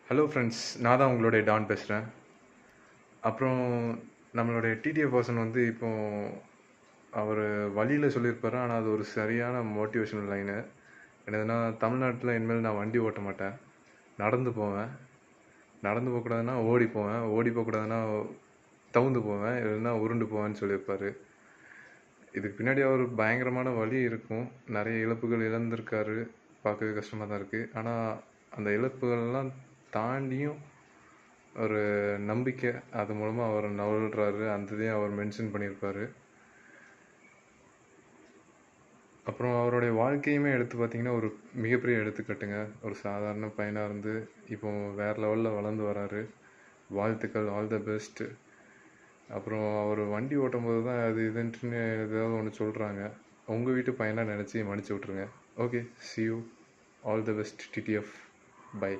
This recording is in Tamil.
ஹலோ ஃப்ரெண்ட்ஸ், நான் தான் உங்களுடைய டான் பேசுகிறேன். அப்புறம் நம்மளுடைய டிடிஎஃப் பர்சன் வந்து இப்போ அவர் வழியில் சொல்லியிருப்பாரு. ஆனால் அது ஒரு சரியான மோட்டிவேஷனல் லைனு. என்னதுன்னா, தமிழ்நாட்டில் இனிமேல் நான் வண்டி ஓட்ட மாட்டேன், நடந்து போவேன். நடந்து போகக்கூடாதுன்னா ஓடி போவேன், ஓடி போகக்கூடாதுன்னா தவுந்து போவேன், இல்லைன்னா உருண்டு போவேன்னு சொல்லியிருப்பார். இதுக்கு பின்னாடி அவர் பயங்கரமான வழி இருக்கும். நிறைய இழப்புகள் இழந்திருக்காரு. பார்க்கவே கஷ்டமாக தான் இருக்குது. ஆனால் அந்த இழப்புகள்லாம் தாண்டியும் ஒரு நம்பிக்கை, அது மூலமாக அவர் நவல்றாரு. அந்த இதையும் அவர் மென்ஷன் பண்ணியிருப்பார். அப்புறம் அவருடைய வாழ்க்கையுமே எடுத்து பார்த்திங்கன்னா ஒரு மிகப்பெரிய எடுத்துக்காட்டுங்க. ஒரு சாதாரண பையனாக இருந்து இப்போ வேறு லெவலில் வளர்ந்து வராரு. வாழ்த்துக்கள், ஆல் த பெஸ்ட்டு. அப்புறம் அவர் வண்டி ஓட்டும் போது தான் அது இதுன்ட்டுன்னு ஏதாவது ஒன்று சொல்கிறாங்க. உங்கள் வீட்டு பையனாக நினச்சி மன்னிச்சு விட்ருங்க. Okay, see you, all the best TTF, bye.